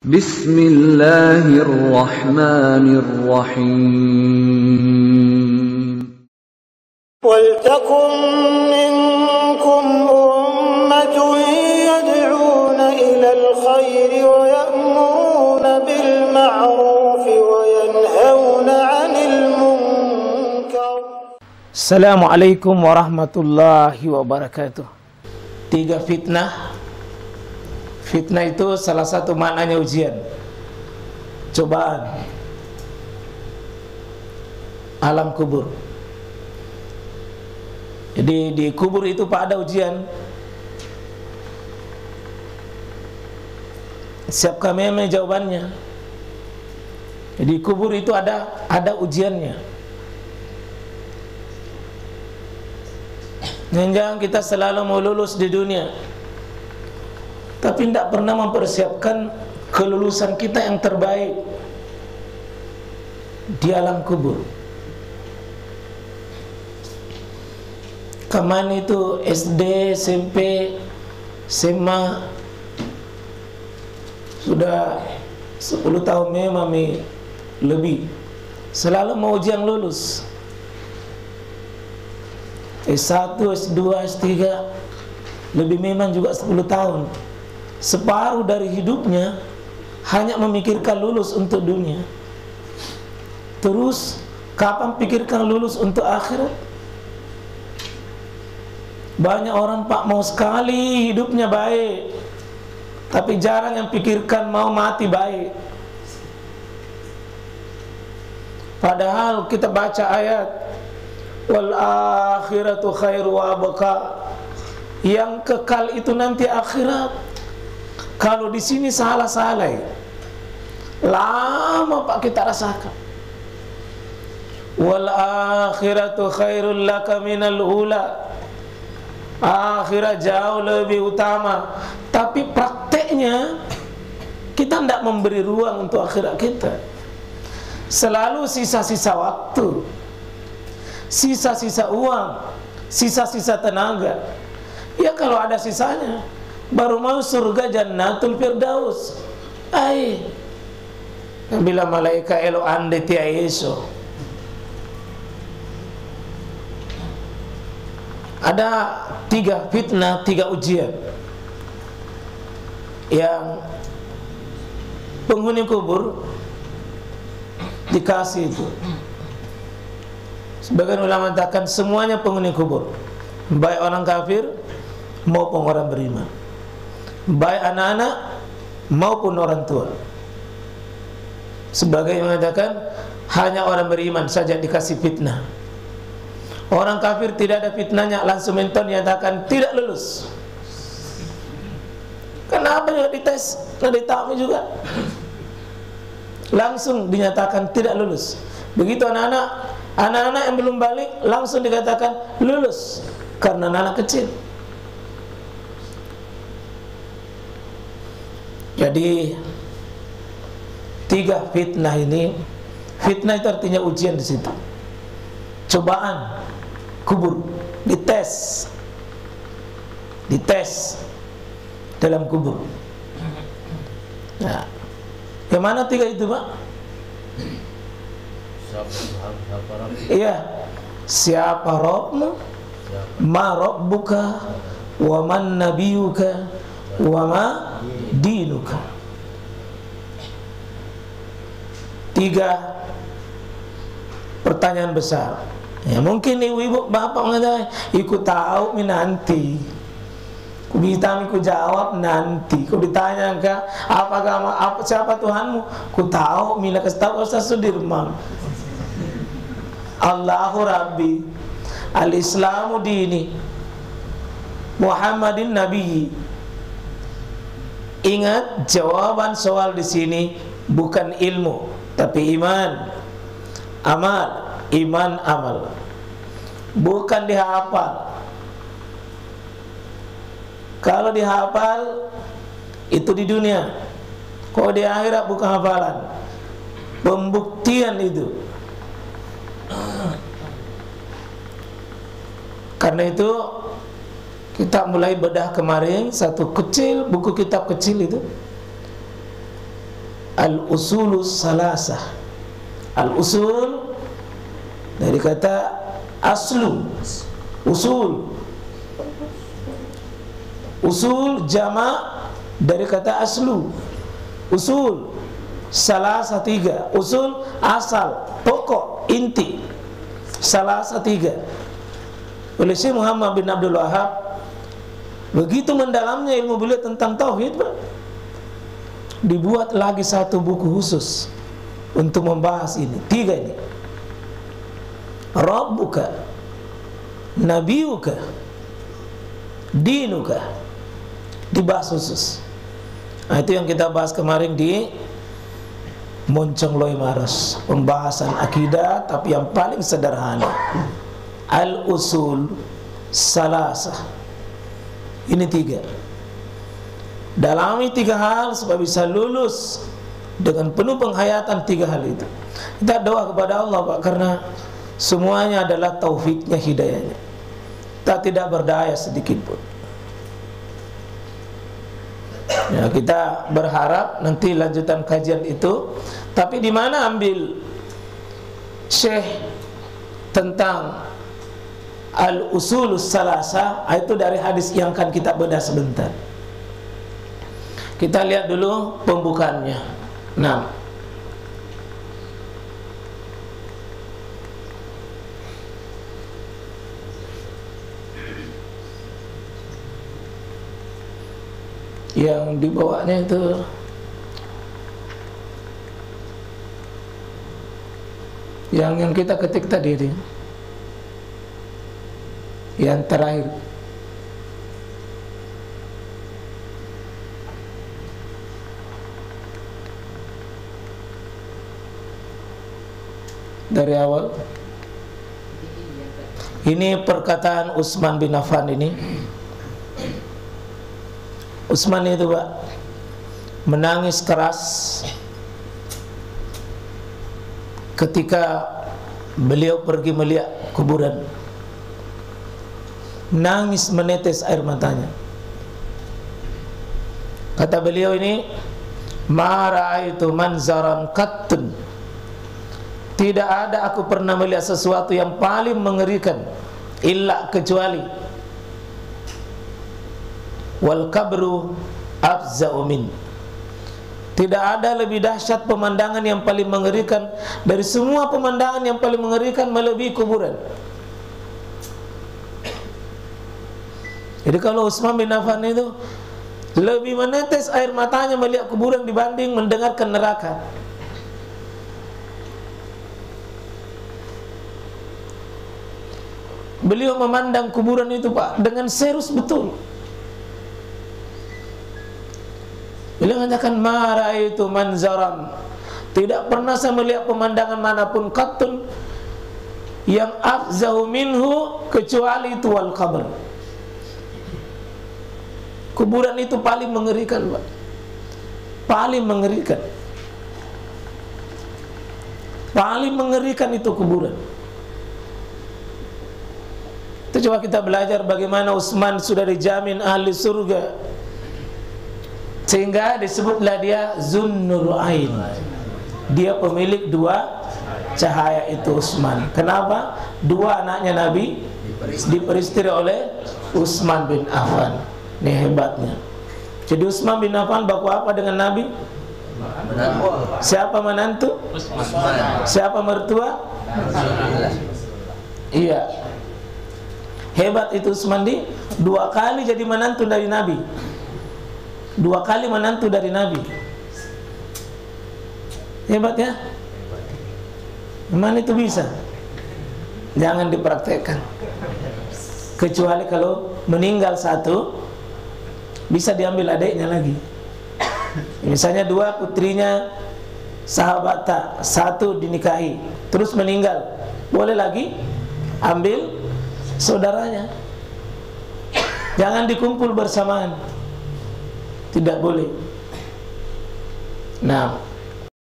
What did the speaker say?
Bismillahirrahmanirrahim. وَلْتَكُنْ مِنْكُمْ أُمَّةٌ يَدْعُونَ إِلَى الْخَيْرِ وَيَأْمُرُونَ بِالْمَعْرُوفِ وَيَنْهَوْنَ عَنِ الْمُنْكَرِ. Assalamualaikum warahmatullahi wabarakatuh. 3 fitnah. Fitnah itu salah satu maknanya ujian, cobaan. Alam kubur. Jadi di kubur itu Pak ada ujian. Siapkah memang jawabannya? Jadi kubur itu ada ujiannya. Jangan kita selalu mau lulus di dunia, tapi tidak pernah mempersiapkan kelulusan kita yang terbaik di alam kubur. Kaman itu SD, SMP, SMA, sudah 10 tahun memang lebih, selalu mau ujian lulus. S1, S2, S3, lebih memang juga 10 tahun. Separuh dari hidupnya hanya memikirkan lulus untuk dunia. Terus kapan pikirkan lulus untuk akhirat? Banyak orang Pak mau sekali hidupnya baik, tapi jarang yang pikirkan mau mati baik. Padahal kita baca ayat wal akhiratu khairu wa abqa, yang kekal itu nanti akhirat. Kalau di sini salah-salah, lama Pak kita rasakan. Wal akhiratu khairul laka minal ula, akhirat jauh lebih utama. Tapi prakteknya kita tidak memberi ruang untuk akhirat kita. Selalu sisa-sisa waktu, sisa-sisa uang, sisa-sisa tenaga. Ya kalau ada sisanya baru mau surga jannatul firdaus. Ai bila malaikat elo ande tia eso. Ada 3 fitnah, 3 ujian yang penghuni kubur dikasih itu. Sebagian ulama mengatakan semuanya penghuni kubur, baik orang kafir maupun orang beriman, baik anak-anak maupun orang tua. Sebagian mengatakan hanya orang beriman saja dikasih fitnah. Orang kafir tidak ada fitnahnya, langsung menton nyatakan tidak lulus. Kenapa juga dites, ditanya juga, langsung dinyatakan tidak lulus. Begitu anak-anak yang belum balik langsung dikatakan lulus karena anak kecil. Jadi 3 fitnah ini, fitnah itu artinya ujian di situ, cobaan. Kubur dites dalam kubur. Nah, yang mana 3 itu Pak? Iya, siapa Rabbmu, ma Rabbuka, wa man nabiyuka, wa ma dinuka. 3 pertanyaan besar. Ya mungkin ibu-ibu bapak mengatakan, ikut tahu nanti. Ku ditanya, ku jawab nanti. Ku ditanya ke siapa Tuhanmu? Ku tahu, mina kasih tahu Ustaz Sudirman. Allahu Rabbi, al-Islamu dini, Muhammadin Nabi. Ingat, jawaban soal di sini bukan ilmu, tapi iman, amal. Iman amal, bukan dihafal. Kalau dihafal itu di dunia, kalau di akhirat bukan hafalan, pembuktian itu. Karena itu kita mulai bedah kemarin satu kecil, buku kitab kecil itu al-usulus salasah. Al-usul dari kata aslu, usul. Usul jama' dari kata aslu, usul. Salasa tiga, usul asal, pokok, inti. Salasa tiga. Oleh Syekh Muhammad bin Abdul Wahab, begitu mendalamnya ilmu beliau tentang tauhid, dibuat lagi satu buku khusus untuk membahas ini. Tiga ini: Rabbuka, Nabiyuka, Dinuka. Dibahas khusus. Nah, itu yang kita bahas kemarin di Moncong Loi Maros, pembahasan akidah tapi yang paling sederhana. Al-usul salasah. Ini tiga. Dalami tiga hal supaya bisa lulus dengan penuh penghayatan tiga hal itu. Kita doa kepada Allah, Pak, karena semuanya adalah taufiknya, hidayahnya. Kita tidak berdaya sedikit pun. Ya, kita berharap nanti lanjutan kajian itu. Tapi di mana ambil Syekh tentang al-usulus salasah? Itu dari hadis yang akan kita bedah sebentar. Kita lihat dulu pembukaannya. Nah, yang dibawanya itu yang kita ketik tadi ini, yang terakhir. Dari awal ini perkataan Utsman bin Affan ini. Utsman itu, Pak, menangis keras ketika beliau pergi melihat kuburan. Nangis menetes air matanya. Kata beliau ini, ma ra'aitu manzaran qattun. Tidak ada aku pernah melihat sesuatu yang paling mengerikan illa kecuali wal kabru afza'u min. Tidak ada lebih dahsyat pemandangan yang paling mengerikan dari semua pemandangan yang paling mengerikan melebihi kuburan. Jadi kalau Utsman bin Affan itu lebih menetes air matanya melihat kuburan dibanding mendengarkan neraka. Beliau memandang kuburan itu, Pak, dengan serius betul. Beliau mengatakan, ma ra'aitu manzaran. Tidak pernah saya melihat pemandangan manapun qattun yang afzahu minhu kecuali itu wal qabr. Kuburan itu paling mengerikan, Pak. Paling mengerikan. Paling mengerikan itu kuburan. Itu coba kita belajar bagaimana Utsman sudah dijamin ahli surga, sehingga disebutlah dia Zunnur Ain. Dia pemilik dua cahaya itu Utsman. Kenapa? Dua anaknya Nabi diperistri oleh Utsman bin Affan. Ini hebatnya. Jadi Utsman bin Affan baku apa dengan Nabi? Siapa menantu? Siapa mertua? Iya. Hebat itu Utsman, di dua kali jadi menantu dari Nabi. Dua kali menantu dari Nabi. Hebat ya? Mana itu bisa? Jangan dipraktekkan. Kecuali kalau meninggal satu, bisa diambil adiknya lagi. Misalnya dua putrinya sahabat, satu dinikahi, terus meninggal, boleh lagi ambil saudaranya. Jangan dikumpul bersamaan. Tidak boleh. Nah,